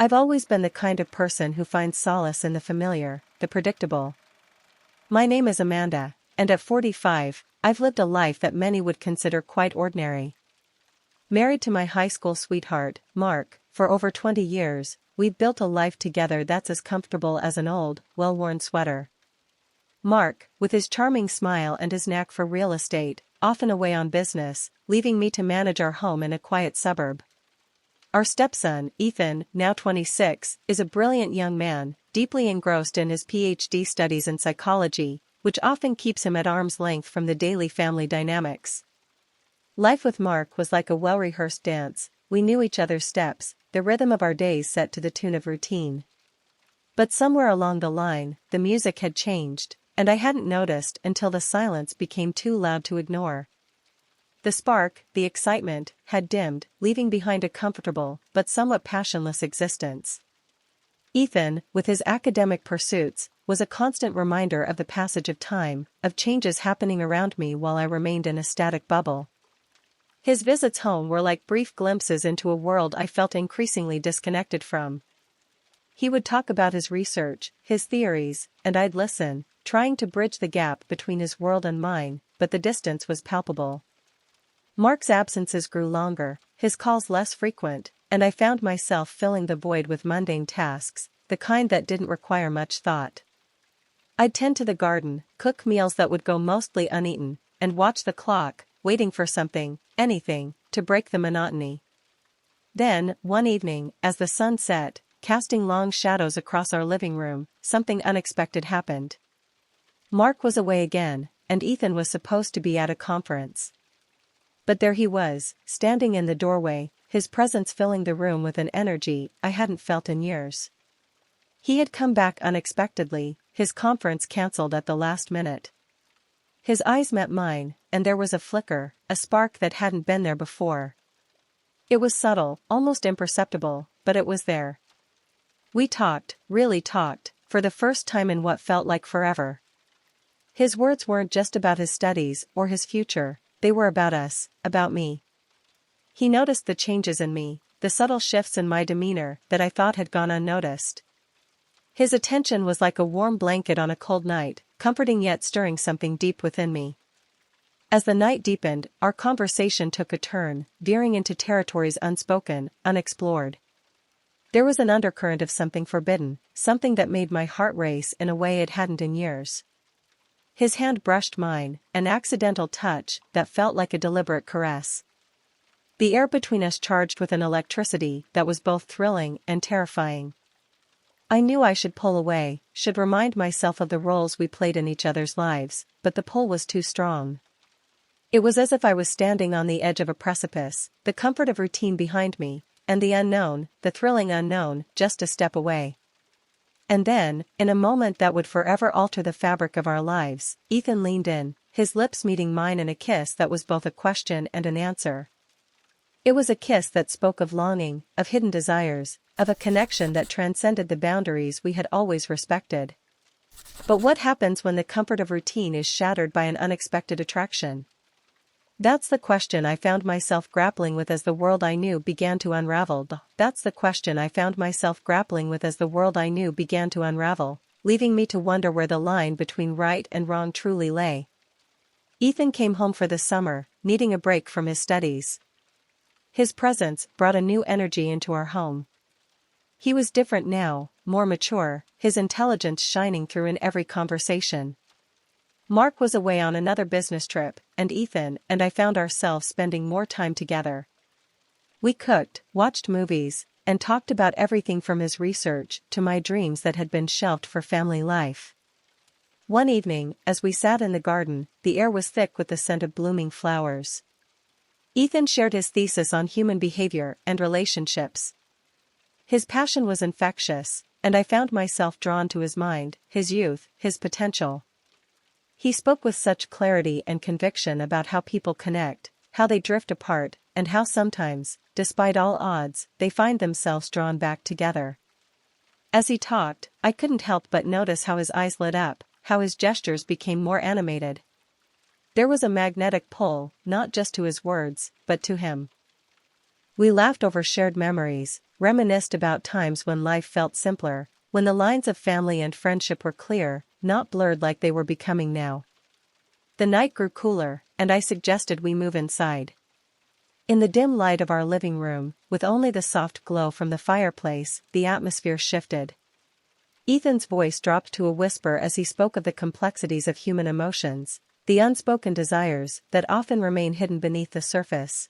I've always been the kind of person who finds solace in the familiar, the predictable. My name is Amanda, and at 45, I've lived a life that many would consider quite ordinary. Married to my high school sweetheart, Mark, for over 20 years, we've built a life together that's as comfortable as an old, well-worn sweater. Mark, with his charming smile and his knack for real estate, often away on business, leaving me to manage our home in a quiet suburb. Our stepson, Ethan, now 26, is a brilliant young man, deeply engrossed in his PhD studies in psychology, which often keeps him at arm's length from the daily family dynamics. Life with Mark was like a well-rehearsed dance. We knew each other's steps, the rhythm of our days set to the tune of routine. But somewhere along the line, the music had changed, and I hadn't noticed until the silence became too loud to ignore. The spark, the excitement, had dimmed, leaving behind a comfortable, but somewhat passionless existence. Ethan, with his academic pursuits, was a constant reminder of the passage of time, of changes happening around me while I remained in a static bubble. His visits home were like brief glimpses into a world I felt increasingly disconnected from. He would talk about his research, his theories, and I'd listen, trying to bridge the gap between his world and mine, but the distance was palpable. Mark's absences grew longer, his calls less frequent, and I found myself filling the void with mundane tasks, the kind that didn't require much thought. I'd tend to the garden, cook meals that would go mostly uneaten, and watch the clock, waiting for something, anything, to break the monotony. Then, one evening, as the sun set, casting long shadows across our living room, something unexpected happened. Mark was away again, and Ethan was supposed to be at a conference. But there he was, standing in the doorway, his presence filling the room with an energy I hadn't felt in years. He had come back unexpectedly, his conference cancelled at the last minute. His eyes met mine, and there was a flicker, a spark that hadn't been there before. It was subtle, almost imperceptible, but it was there. We talked, really talked, for the first time in what felt like forever. His words weren't just about his studies or his future, they were about us, about me. He noticed the changes in me, the subtle shifts in my demeanor that I thought had gone unnoticed. His attention was like a warm blanket on a cold night, comforting yet stirring something deep within me. As the night deepened, our conversation took a turn, veering into territories unspoken, unexplored. There was an undercurrent of something forbidden, something that made my heart race in a way it hadn't in years. His hand brushed mine, an accidental touch that felt like a deliberate caress. The air between us charged with an electricity that was both thrilling and terrifying. I knew I should pull away, should remind myself of the roles we played in each other's lives, but the pull was too strong. It was as if I was standing on the edge of a precipice, the comfort of routine behind me, and the unknown, the thrilling unknown, just a step away. And then, in a moment that would forever alter the fabric of our lives, Ethan leaned in, his lips meeting mine in a kiss that was both a question and an answer. It was a kiss that spoke of longing, of hidden desires, of a connection that transcended the boundaries we had always respected. But what happens when the comfort of routine is shattered by an unexpected attraction? That's the question I found myself grappling with as the world I knew began to unravel. Leaving me to wonder where the line between right and wrong truly lay. Ethan came home for the summer, needing a break from his studies. His presence brought a new energy into our home. He was different now, more mature, his intelligence shining through in every conversation. Mark was away on another business trip, and Ethan and I found ourselves spending more time together. We cooked, watched movies, and talked about everything from his research to my dreams that had been shelved for family life. One evening, as we sat in the garden, the air was thick with the scent of blooming flowers. Ethan shared his thesis on human behavior and relationships. His passion was infectious, and I found myself drawn to his mind, his youth, his potential. He spoke with such clarity and conviction about how people connect, how they drift apart, and how sometimes, despite all odds, they find themselves drawn back together. As he talked, I couldn't help but notice how his eyes lit up, how his gestures became more animated. There was a magnetic pull, not just to his words, but to him. We laughed over shared memories, reminisced about times when life felt simpler, when the lines of family and friendship were clear, not blurred like they were becoming now. The night grew cooler, and I suggested we move inside. In the dim light of our living room, with only the soft glow from the fireplace, the atmosphere shifted. Ethan's voice dropped to a whisper as he spoke of the complexities of human emotions, the unspoken desires that often remain hidden beneath the surface.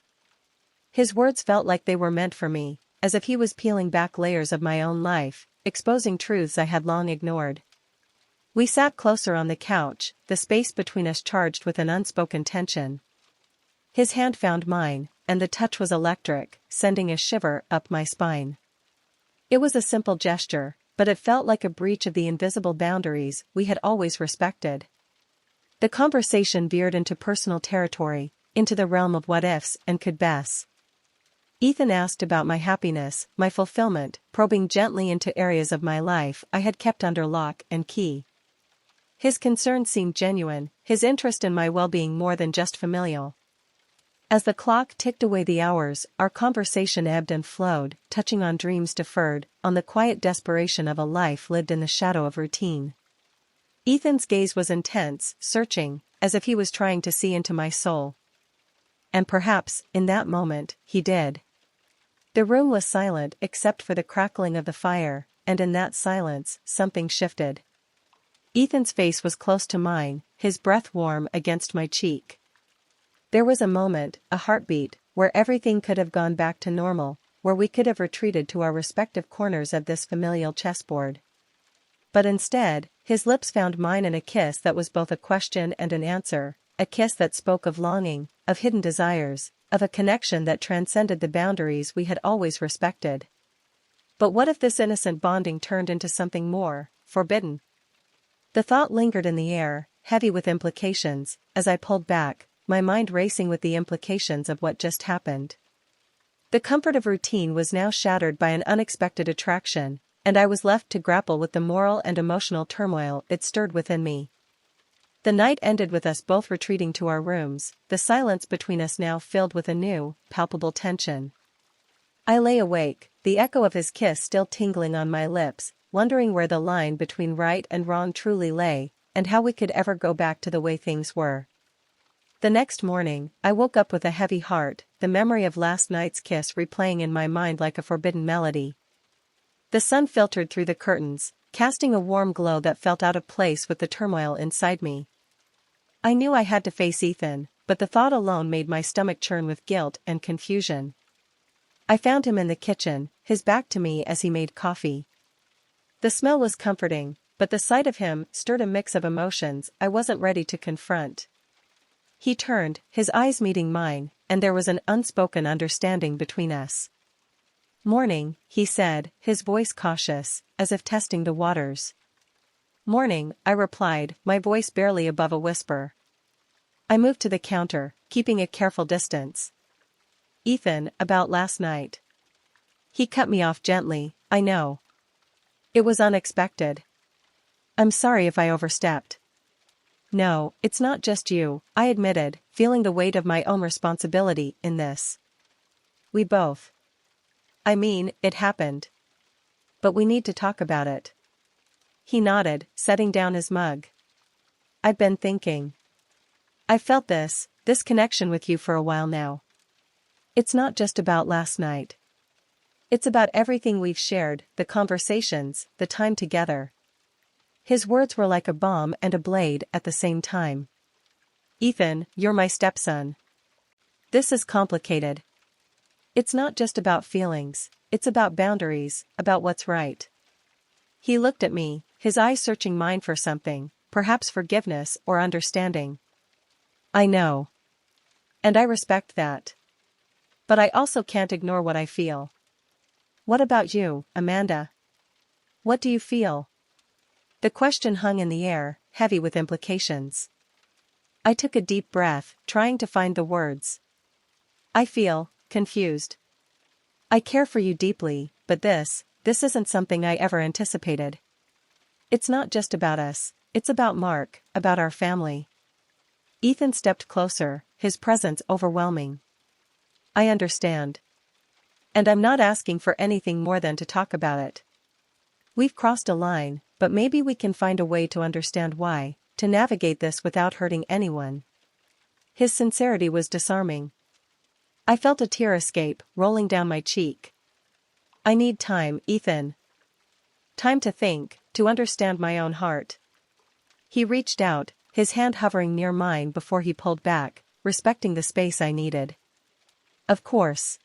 His words felt like they were meant for me, as if he was peeling back layers of my own life, exposing truths I had long ignored. We sat closer on the couch, the space between us charged with an unspoken tension. His hand found mine, and the touch was electric, sending a shiver up my spine. It was a simple gesture, but it felt like a breach of the invisible boundaries we had always respected. The conversation veered into personal territory, into the realm of what-ifs and could-be's. Ethan asked about my happiness, my fulfillment, probing gently into areas of my life I had kept under lock and key. His concern seemed genuine, his interest in my well-being more than just familial. As the clock ticked away the hours, our conversation ebbed and flowed, touching on dreams deferred, on the quiet desperation of a life lived in the shadow of routine. Ethan's gaze was intense, searching, as if he was trying to see into my soul. And perhaps, in that moment, he did. The room was silent except for the crackling of the fire, and in that silence, something shifted. Ethan's face was close to mine, his breath warm against my cheek. There was a moment, a heartbeat, where everything could have gone back to normal, where we could have retreated to our respective corners of this familial chessboard. But instead, his lips found mine in a kiss that was both a question and an answer, a kiss that spoke of longing, of hidden desires, of a connection that transcended the boundaries we had always respected. But what if this innocent bonding turned into something more, forbidden? The thought lingered in the air, heavy with implications, as I pulled back, my mind racing with the implications of what just happened. The comfort of routine was now shattered by an unexpected attraction, and I was left to grapple with the moral and emotional turmoil it stirred within me. The night ended with us both retreating to our rooms, the silence between us now filled with a new, palpable tension. I lay awake, the echo of his kiss still tingling on my lips, wondering where the line between right and wrong truly lay, and how we could ever go back to the way things were. The next morning, I woke up with a heavy heart, the memory of last night's kiss replaying in my mind like a forbidden melody. The sun filtered through the curtains, casting a warm glow that felt out of place with the turmoil inside me. I knew I had to face Ethan, but the thought alone made my stomach churn with guilt and confusion. I found him in the kitchen, his back to me as he made coffee. The smell was comforting, but the sight of him stirred a mix of emotions I wasn't ready to confront. He turned, his eyes meeting mine, and there was an unspoken understanding between us. "Morning," he said, his voice cautious, as if testing the waters. "Morning," I replied, my voice barely above a whisper. I moved to the counter, keeping a careful distance. "Ethan, about last night." He cut me off gently. "I know. It was unexpected. I'm sorry if I overstepped." "No, it's not just you," I admitted, feeling the weight of my own responsibility in this. "We both. I mean, it happened. But we need to talk about it." He nodded, setting down his mug. "I've been thinking. I've felt this connection with you for a while now. It's not just about last night. It's about everything we've shared, the conversations, the time together." His words were like a bomb and a blade at the same time. "Ethan, you're my stepson. This is complicated. It's not just about feelings, it's about boundaries, about what's right." He looked at me, his eyes searching mine for something, perhaps forgiveness or understanding. "I know. And I respect that. But I also can't ignore what I feel." "What about you, Amanda? What do you feel?" The question hung in the air, heavy with implications. I took a deep breath, trying to find the words. "I feel confused. I care for you deeply, but this isn't something I ever anticipated. It's not just about us, it's about Mark, about our family." Ethan stepped closer, his presence overwhelming. "I understand. And I'm not asking for anything more than to talk about it. We've crossed a line, but maybe we can find a way to understand why, to navigate this without hurting anyone. His sincerity was disarming. I felt a tear escape, rolling down my cheek. I need time, Ethan. Time to think, to understand my own heart. He reached out, his hand hovering near mine before he pulled back, respecting the space I needed. Of course.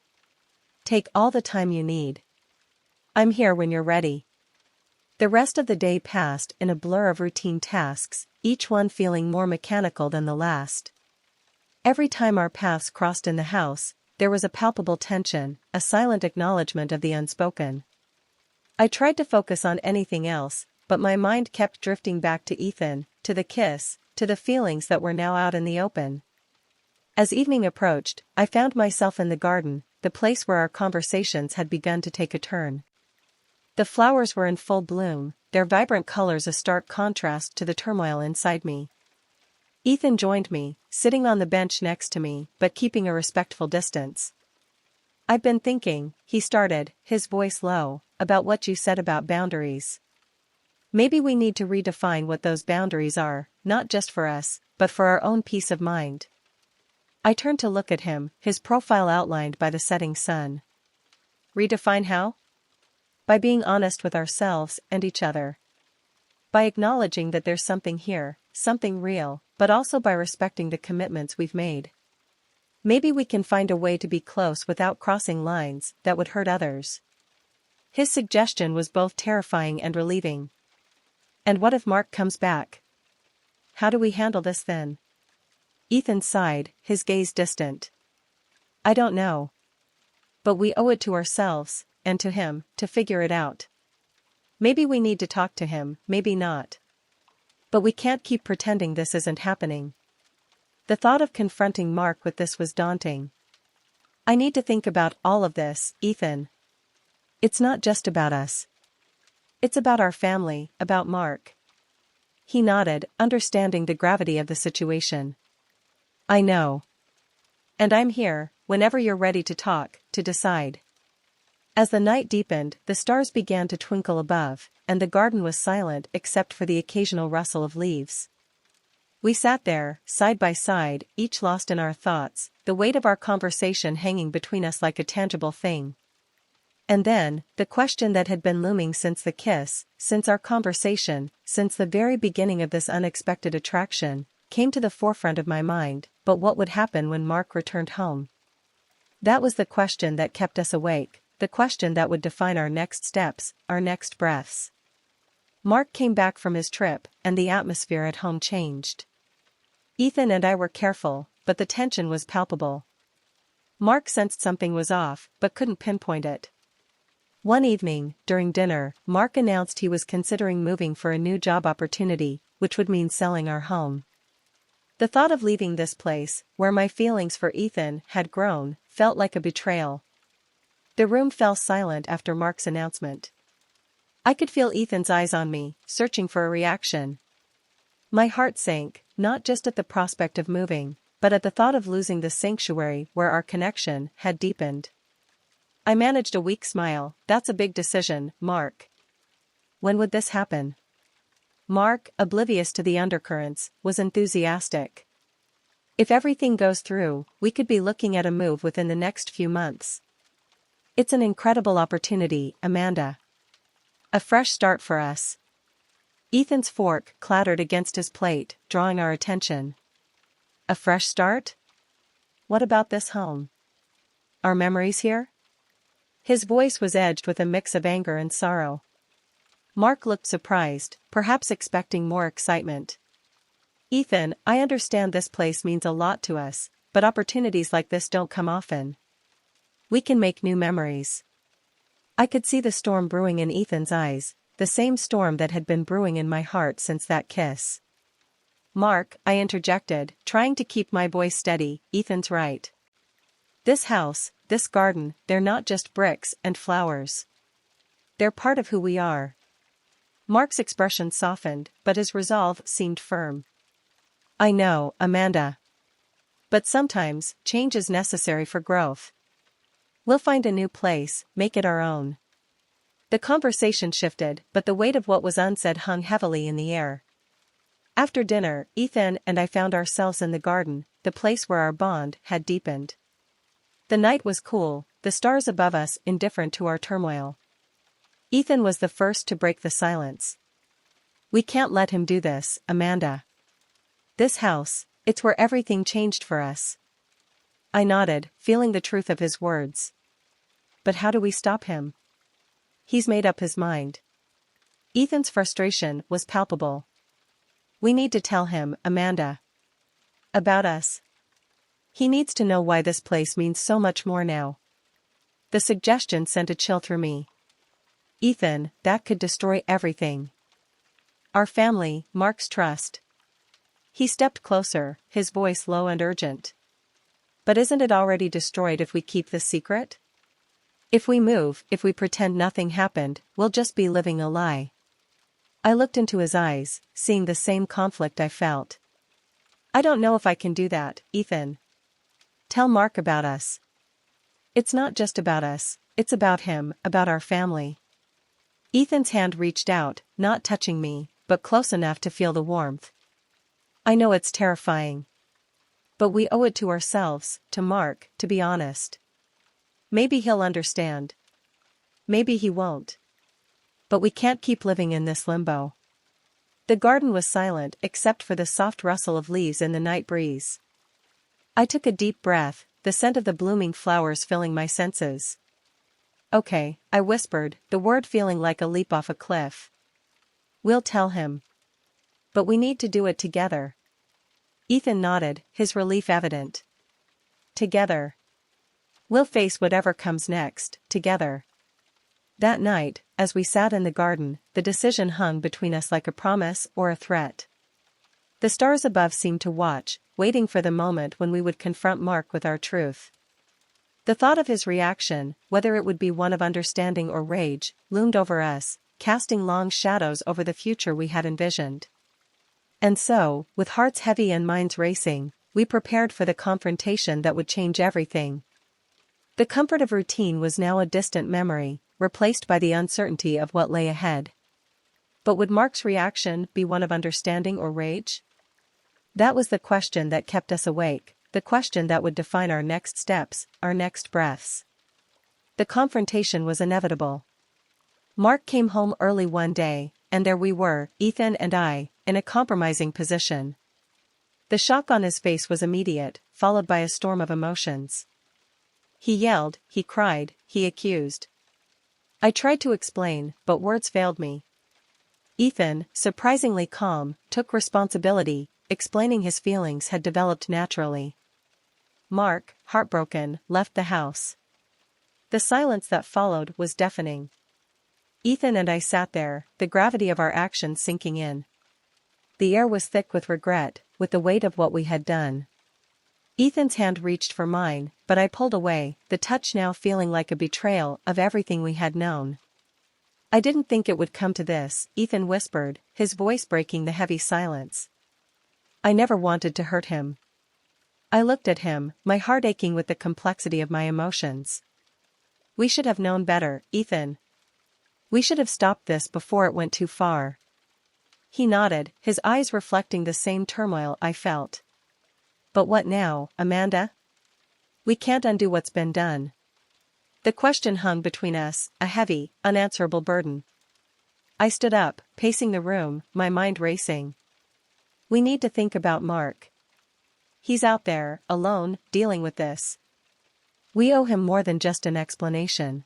Take all the time you need. I'm here when you're ready. The rest of the day passed in a blur of routine tasks, each one feeling more mechanical than the last. Every time our paths crossed in the house, there was a palpable tension, a silent acknowledgement of the unspoken. I tried to focus on anything else, but my mind kept drifting back to Ethan, to the kiss, to the feelings that were now out in the open. As evening approached, I found myself in the garden, the place where our conversations had begun to take a turn. The flowers were in full bloom, their vibrant colors a stark contrast to the turmoil inside me. Ethan joined me, sitting on the bench next to me, but keeping a respectful distance. I've been thinking, he started, his voice low, about what you said about boundaries. Maybe we need to redefine what those boundaries are, not just for us, but for our own peace of mind. I turned to look at him, his profile outlined by the setting sun. Redefine how? By being honest with ourselves and each other. By acknowledging that there's something here, something real, but also by respecting the commitments we've made. Maybe we can find a way to be close without crossing lines that would hurt others. His suggestion was both terrifying and relieving. And what if Mark comes back? How do we handle this then? Ethan sighed, his gaze distant. I don't know. But we owe it to ourselves, and to him, to figure it out. Maybe we need to talk to him, maybe not. But we can't keep pretending this isn't happening. The thought of confronting Mark with this was daunting. I need to think about all of this, Ethan. It's not just about us. It's about our family, about Mark. He nodded, understanding the gravity of the situation. I know. And I'm here, whenever you're ready to talk, to decide. As the night deepened, the stars began to twinkle above, and the garden was silent except for the occasional rustle of leaves. We sat there, side by side, each lost in our thoughts, the weight of our conversation hanging between us like a tangible thing. And then, the question that had been looming since the kiss, since our conversation, since the very beginning of this unexpected attraction, came to the forefront of my mind, but what would happen when Mark returned home? That was the question that kept us awake, the question that would define our next steps, our next breaths. Mark came back from his trip, and the atmosphere at home changed. Ethan and I were careful, but the tension was palpable. Mark sensed something was off, but couldn't pinpoint it. One evening, during dinner, Mark announced he was considering moving for a new job opportunity, which would mean selling our home. The thought of leaving this place, where my feelings for Ethan had grown, felt like a betrayal. The room fell silent after Mark's announcement. I could feel Ethan's eyes on me, searching for a reaction. My heart sank, not just at the prospect of moving, but at the thought of losing the sanctuary where our connection had deepened. I managed a weak smile. That's a big decision, Mark. When would this happen? Mark, oblivious to the undercurrents, was enthusiastic. If everything goes through, we could be looking at a move within the next few months. It's an incredible opportunity, Amanda. A fresh start for us. Ethan's fork clattered against his plate, drawing our attention. A fresh start? What about this home? Our memories here? His voice was edged with a mix of anger and sorrow. Mark looked surprised, perhaps expecting more excitement. Ethan, I understand this place means a lot to us, but opportunities like this don't come often. We can make new memories. I could see the storm brewing in Ethan's eyes, the same storm that had been brewing in my heart since that kiss. Mark, I interjected, trying to keep my voice steady, Ethan's right. This house, this garden, they're not just bricks and flowers. They're part of who we are. Mark's expression softened, but his resolve seemed firm. I know, Amanda. But sometimes, change is necessary for growth. We'll find a new place, make it our own. The conversation shifted, but the weight of what was unsaid hung heavily in the air. After dinner, Ethan and I found ourselves in the garden, the place where our bond had deepened. The night was cool, the stars above us indifferent to our turmoil. Ethan was the first to break the silence. We can't let him do this, Amanda. This house, it's where everything changed for us. I nodded, feeling the truth of his words. But how do we stop him? He's made up his mind. Ethan's frustration was palpable. We need to tell him, Amanda. About us. He needs to know why this place means so much more now. The suggestion sent a chill through me. Ethan, that could destroy everything. Our family, Mark's trust. He stepped closer, his voice low and urgent. But isn't it already destroyed if we keep this secret? If we move, if we pretend nothing happened, we'll just be living a lie. I looked into his eyes, seeing the same conflict I felt. I don't know if I can do that, Ethan. Tell Mark about us. It's not just about us, it's about him, about our family. Ethan's hand reached out, not touching me, but close enough to feel the warmth. I know it's terrifying. But we owe it to ourselves, to Mark, to be honest. Maybe he'll understand. Maybe he won't. But we can't keep living in this limbo. The garden was silent except for the soft rustle of leaves in the night breeze. I took a deep breath, the scent of the blooming flowers filling my senses. Okay, I whispered, the word feeling like a leap off a cliff. We'll tell him. But we need to do it together. Ethan nodded, his relief evident. Together. We'll face whatever comes next, together. That night, as we sat in the garden, the decision hung between us like a promise or a threat. The stars above seemed to watch, waiting for the moment when we would confront Mark with our truth. The thought of his reaction, whether it would be one of understanding or rage, loomed over us, casting long shadows over the future we had envisioned. And so, with hearts heavy and minds racing, we prepared for the confrontation that would change everything. The comfort of routine was now a distant memory, replaced by the uncertainty of what lay ahead. But would Mark's reaction be one of understanding or rage? That was the question that kept us awake, the question that would define our next steps, our next breaths. The confrontation was inevitable. Mark came home early one day, and there we were, Ethan and I, in a compromising position. The shock on his face was immediate, followed by a storm of emotions. He yelled, he cried, he accused. I tried to explain, but words failed me. Ethan, surprisingly calm, took responsibility, explaining his feelings had developed naturally. Mark, heartbroken, left the house. The silence that followed was deafening. Ethan and I sat there, the gravity of our actions sinking in. The air was thick with regret, with the weight of what we had done. Ethan's hand reached for mine, but I pulled away, the touch now feeling like a betrayal of everything we had known. I didn't think it would come to this, Ethan whispered, his voice breaking the heavy silence. I never wanted to hurt him. I looked at him, my heart aching with the complexity of my emotions. We should have known better, Ethan. We should have stopped this before it went too far. He nodded, his eyes reflecting the same turmoil I felt. But what now, Amanda? We can't undo what's been done. The question hung between us, a heavy, unanswerable burden. I stood up, pacing the room, my mind racing. We need to think about Mark. He's out there, alone, dealing with this. We owe him more than just an explanation.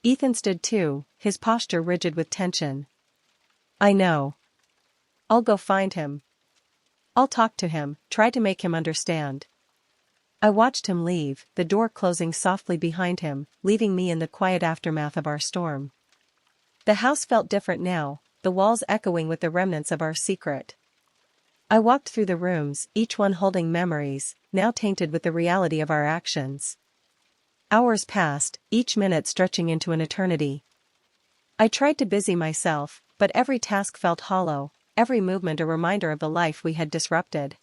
Ethan stood too, his posture rigid with tension. I know. I'll go find him. I'll talk to him, try to make him understand. I watched him leave, the door closing softly behind him, leaving me in the quiet aftermath of our storm. The house felt different now, the walls echoing with the remnants of our secret. I walked through the rooms, each one holding memories, now tainted with the reality of our actions. Hours passed, each minute stretching into an eternity. I tried to busy myself, but every task felt hollow, every movement a reminder of the life we had disrupted.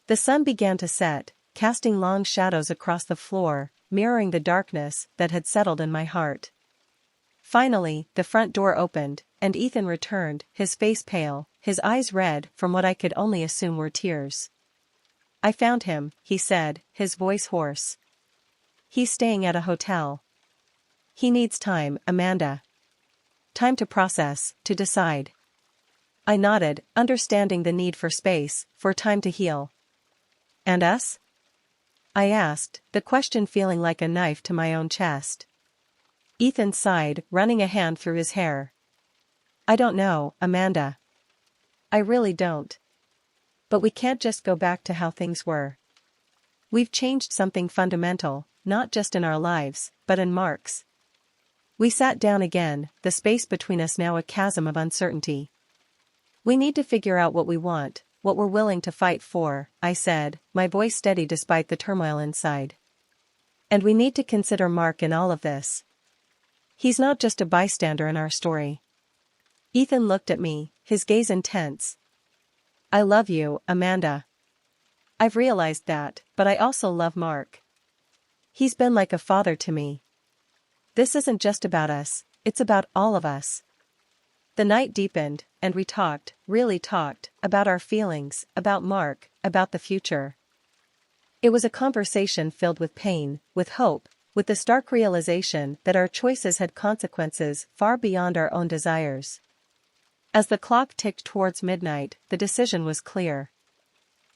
The sun began to set, casting long shadows across the floor, mirroring the darkness that had settled in my heart. Finally, the front door opened, and Ethan returned, his face pale, his eyes red from what I could only assume were tears. "I found him," he said, his voice hoarse. "He's staying at a hotel. He needs time, Amanda. Time to process, to decide." I nodded, understanding the need for space, for time to heal. "And us?" I asked, the question feeling like a knife to my own chest. Ethan sighed, running a hand through his hair. "I don't know, Amanda. I really don't. But we can't just go back to how things were. We've changed something fundamental, not just in our lives, but in Mark's." We sat down again, the space between us now a chasm of uncertainty. "We need to figure out what we want, what we're willing to fight for," I said, my voice steady despite the turmoil inside. "And we need to consider Mark in all of this. He's not just a bystander in our story." Ethan looked at me, his gaze intense. "I love you, Amanda. I've realized that, but I also love Mark. He's been like a father to me. This isn't just about us, it's about all of us." The night deepened, and we talked, really talked, about our feelings, about Mark, about the future. It was a conversation filled with pain, with hope, with the stark realization that our choices had consequences far beyond our own desires. As the clock ticked towards midnight, the decision was clear.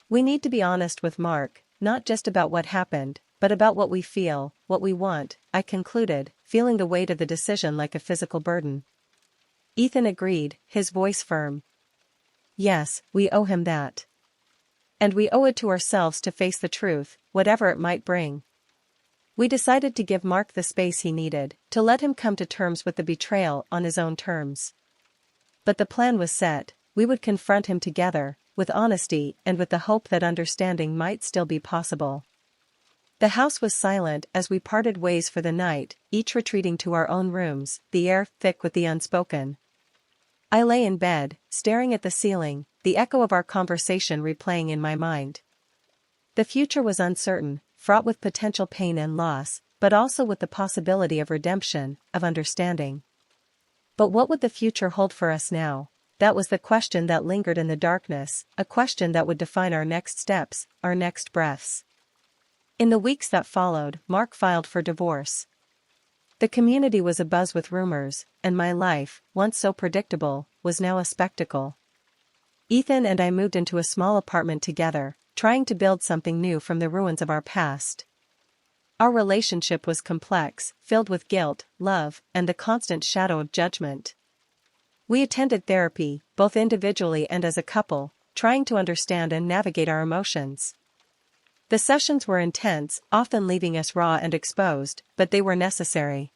We need to be honest with Mark, not just about what happened, but about what we feel, what we want, I concluded, feeling the weight of the decision like a physical burden. Ethan agreed, his voice firm. "Yes, we owe him that. And we owe it to ourselves to face the truth, whatever it might bring." We decided to give Mark the space he needed, to let him come to terms with the betrayal on his own terms. But the plan was set: we would confront him together, with honesty and with the hope that understanding might still be possible. The house was silent as we parted ways for the night, each retreating to our own rooms, the air thick with the unspoken. I lay in bed, staring at the ceiling, the echo of our conversation replaying in my mind. The future was uncertain, fraught with potential pain and loss, but also with the possibility of redemption, of understanding. But what would the future hold for us now? That was the question that lingered in the darkness, a question that would define our next steps, our next breaths. In the weeks that followed, Mark filed for divorce. The community was abuzz with rumors, and my life, once so predictable, was now a spectacle. Ethan and I moved into a small apartment together, trying to build something new from the ruins of our past. Our relationship was complex, filled with guilt, love, and the constant shadow of judgment. We attended therapy, both individually and as a couple, trying to understand and navigate our emotions. The sessions were intense, often leaving us raw and exposed, but they were necessary.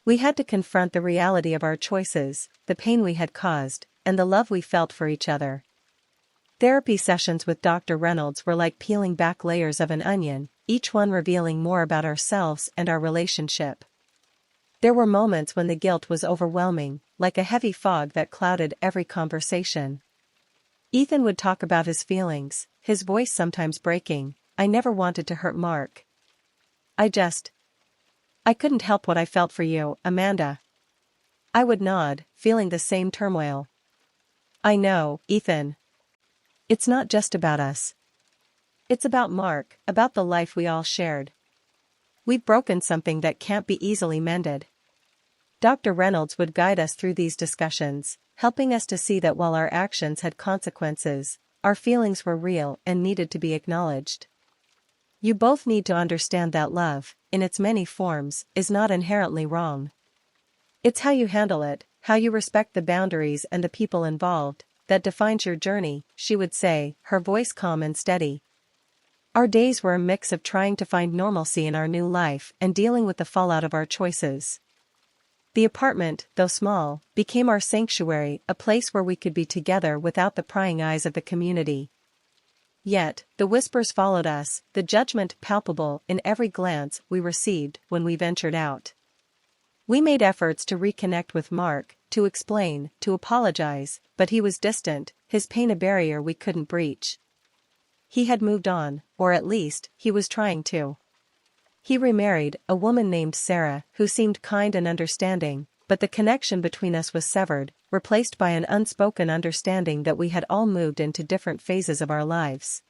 We had to confront the reality of our choices, the pain we had caused, and the love we felt for each other. Therapy sessions with Dr. Reynolds were like peeling back layers of an onion, each one revealing more about ourselves and our relationship. There were moments when the guilt was overwhelming, like a heavy fog that clouded every conversation. Ethan would talk about his feelings, his voice sometimes breaking. "I never wanted to hurt Mark. I couldn't help what I felt for you, Amanda." I would nod, feeling the same turmoil. "I know, Ethan. It's not just about us. It's about Mark, about the life we all shared. We've broken something that can't be easily mended." Dr. Reynolds would guide us through these discussions, helping us to see that while our actions had consequences, our feelings were real and needed to be acknowledged. "You both need to understand that love, in its many forms, is not inherently wrong. It's how you handle it, how you respect the boundaries and the people involved, that defines your journey," she would say, her voice calm and steady. Our days were a mix of trying to find normalcy in our new life and dealing with the fallout of our choices. The apartment, though small, became our sanctuary, a place where we could be together without the prying eyes of the community. Yet, the whispers followed us, the judgment palpable in every glance we received when we ventured out. We made efforts to reconnect with Mark, to explain, to apologize, but he was distant, his pain a barrier we couldn't breach. He had moved on, or at least, he was trying to. He remarried a woman named Sarah who seemed kind and understanding, but the connection between us was severed, replaced by an unspoken understanding that we had all moved into different phases of our lives.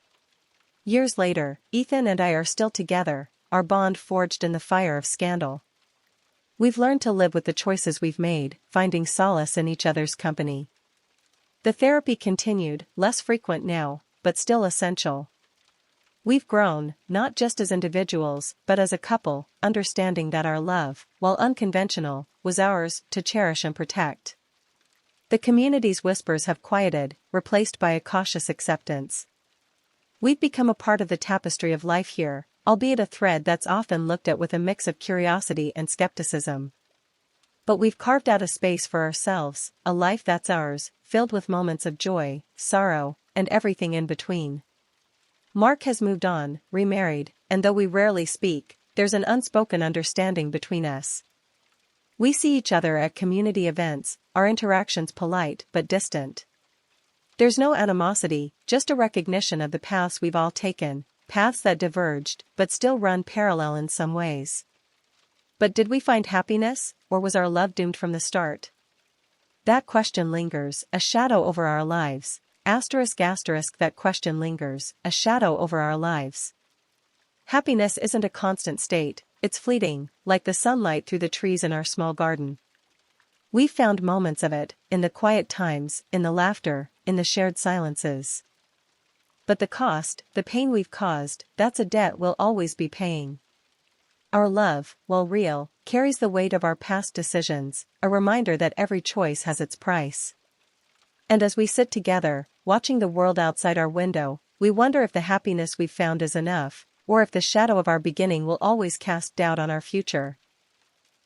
Years later, Ethan and I are still together, our bond forged in the fire of scandal. We've learned to live with the choices we've made, finding solace in each other's company. The therapy continued, less frequent now, but still essential. We've grown, not just as individuals, but as a couple, understanding that our love, while unconventional, was ours to cherish and protect. The community's whispers have quieted, replaced by a cautious acceptance. We've become a part of the tapestry of life here, albeit a thread that's often looked at with a mix of curiosity and skepticism. But we've carved out a space for ourselves, a life that's ours, filled with moments of joy, sorrow, and everything in between. Mark has moved on, remarried, and though we rarely speak, there's an unspoken understanding between us. We see each other at community events, our interactions polite but distant. There's no animosity, just a recognition of the paths we've all taken, paths that diverged, but still run parallel in some ways. But did we find happiness, or was our love doomed from the start? That question lingers, a shadow over our lives. That question lingers, a shadow over our lives. Happiness isn't a constant state, it's fleeting, like the sunlight through the trees in our small garden. We've found moments of it, in the quiet times, in the laughter, in the shared silences. But the cost, the pain we've caused, that's a debt we'll always be paying. Our love, while real, carries the weight of our past decisions, a reminder that every choice has its price. And as we sit together, watching the world outside our window, we wonder if the happiness we've found is enough, or if the shadow of our beginning will always cast doubt on our future.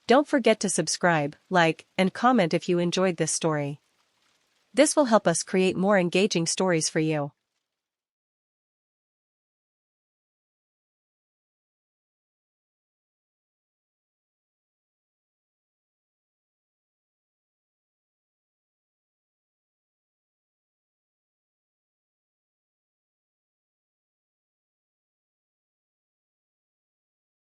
Don't forget to subscribe, like, and comment if you enjoyed this story. This will help us create more engaging stories for you.